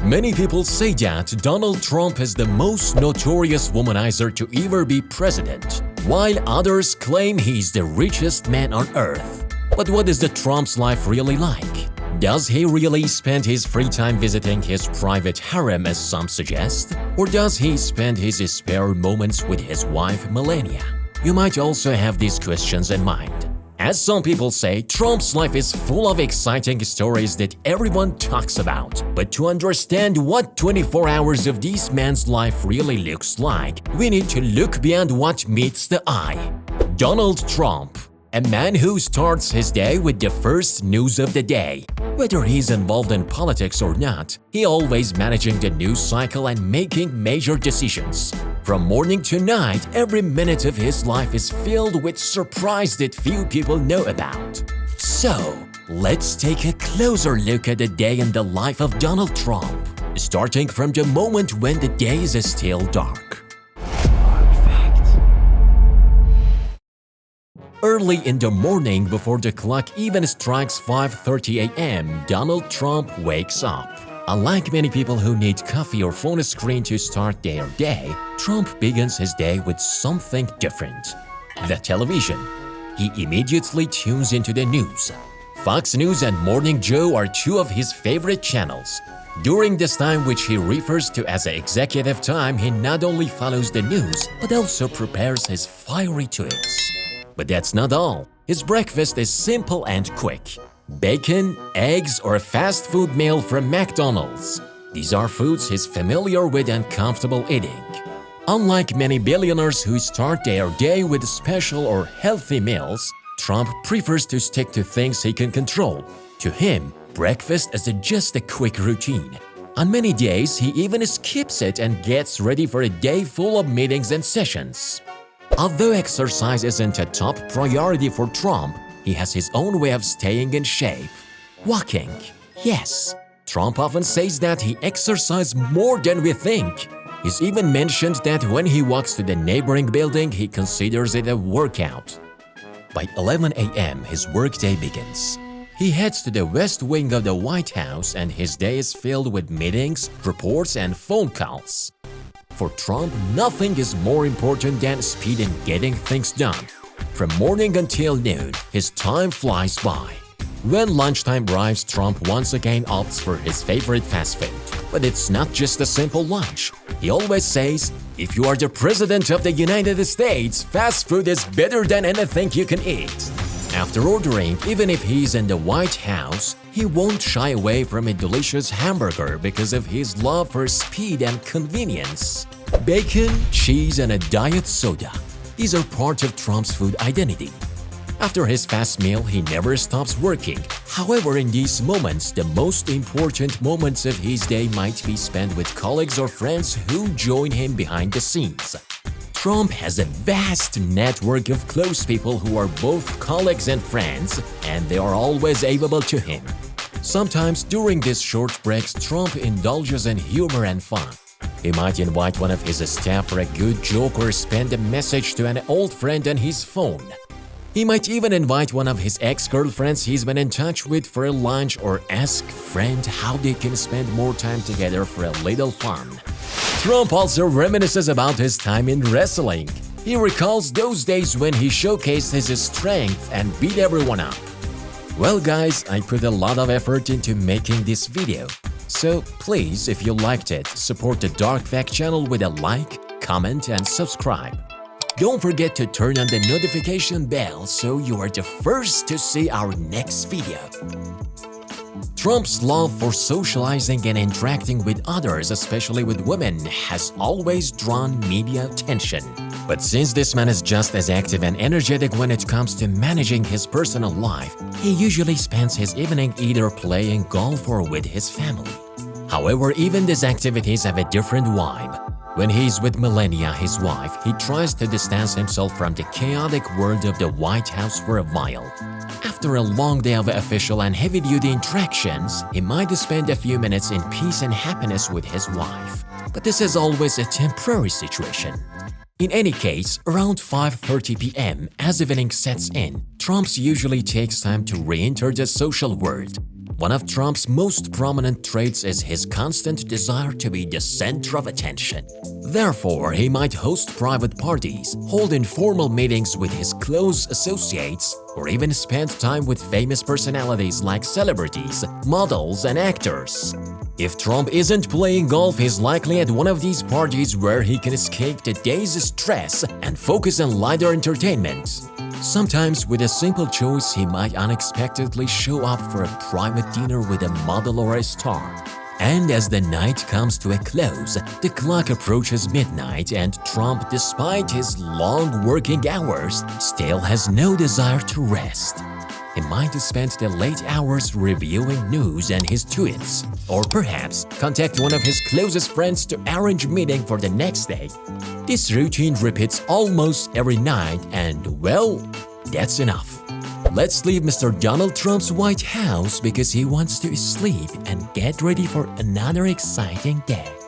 Many people say that Donald Trump is the most notorious womanizer to ever be president, while others claim he's the richest man on earth. But what is the Trump's life really like? Does he really spend his free time visiting his private harem as some suggest? Or does he spend his spare moments with his wife Melania? You might also have these questions in mind. As some people say, Trump's life is full of exciting stories that everyone talks about. But to understand what 24 hours of this man's life really looks like, we need to look beyond what meets the eye. Donald Trump, a man who starts his day with the first news of the day. Whether he's involved in politics or not, he always managing the news cycle and making major decisions. From morning to night, every minute of his life is filled with surprise that few people know about. So, let's take a closer look at the day in the life of Donald Trump, starting from the moment when the day is still dark. Early in the morning, before the clock even strikes 5:30 a.m., Donald Trump wakes up. Unlike many people who need coffee or phone screen to start their day, Trump begins his day with something different. The television. He immediately tunes into the news. Fox News and Morning Joe are two of his favorite channels. During this time, which he refers to as executive time, he not only follows the news, but also prepares his fiery tweets. But that's not all. His breakfast is simple and quick. Bacon, eggs, or a fast food meal from McDonald's. These are foods he's familiar with and comfortable eating. Unlike many billionaires who start their day with special or healthy meals, Trump prefers to stick to things he can control. To him, breakfast is just a quick routine. On many days, he even skips it and gets ready for a day full of meetings and sessions. Although exercise isn't a top priority for Trump, he has his own way of staying in shape. Walking. Yes, Trump often says that he exercises more than we think. He's even mentioned that when he walks to the neighboring building, he considers it a workout. By 11 a.m., his workday begins. He heads to the West Wing of the White House and his day is filled with meetings, reports, and phone calls. For Trump, nothing is more important than speed in getting things done. From morning until noon, his time flies by. When lunchtime arrives, Trump once again opts for his favorite fast food. But it's not just a simple lunch. He always says, if you are the President of the United States, fast food is better than anything you can eat. After ordering, even if he's in the White House, he won't shy away from a delicious hamburger because of his love for speed and convenience. Bacon, cheese, and a diet soda. These are part of Trump's food identity. After his fast meal, he never stops working. However, in these moments, the most important moments of his day might be spent with colleagues or friends who join him behind the scenes. Trump has a vast network of close people who are both colleagues and friends, and they are always available to him. Sometimes during these short breaks, Trump indulges in humor and fun. He might invite one of his staff for a good joke or send a message to an old friend on his phone. He might even invite one of his ex-girlfriends he's been in touch with for a lunch or ask a friend how they can spend more time together for a little fun. Trump also reminisces about his time in wrestling. He recalls those days when he showcased his strength and beat everyone up. Well guys, I put a lot of effort into making this video. So please, if you liked it, support the Dark Fact channel with a like, comment, and subscribe. Don't forget to turn on the notification bell so you are the first to see our next video. Trump's love for socializing and interacting with others, especially with women, has always drawn media attention. But since this man is just as active and energetic when it comes to managing his personal life, he usually spends his evening either playing golf or with his family. However, even these activities have a different vibe. When he's with Melania, his wife, he tries to distance himself from the chaotic world of the White House for a while. After a long day of official and heavy-duty interactions, he might spend a few minutes in peace and happiness with his wife. But this is always a temporary situation. In any case, around 5:30 p.m., as evening sets in, Trump usually takes time to re-enter the social world. One of Trump's most prominent traits is his constant desire to be the center of attention. Therefore, he might host private parties, hold informal meetings with his close associates, or even spend time with famous personalities like celebrities, models, and actors. If Trump isn't playing golf, he's likely at one of these parties where he can escape the day's stress and focus on lighter entertainment. Sometimes, with a simple choice, he might unexpectedly show up for a private dinner with a model or a star. And as the night comes to a close, the clock approaches midnight and Trump, despite his long working hours, still has no desire to rest. He might spend the late hours reviewing news and his tweets, or perhaps contact one of his closest friends to arrange a meeting for the next day. This routine repeats almost every night and, well, that's enough. Let's leave Mr. Donald Trump's White House because he wants to sleep and get ready for another exciting day.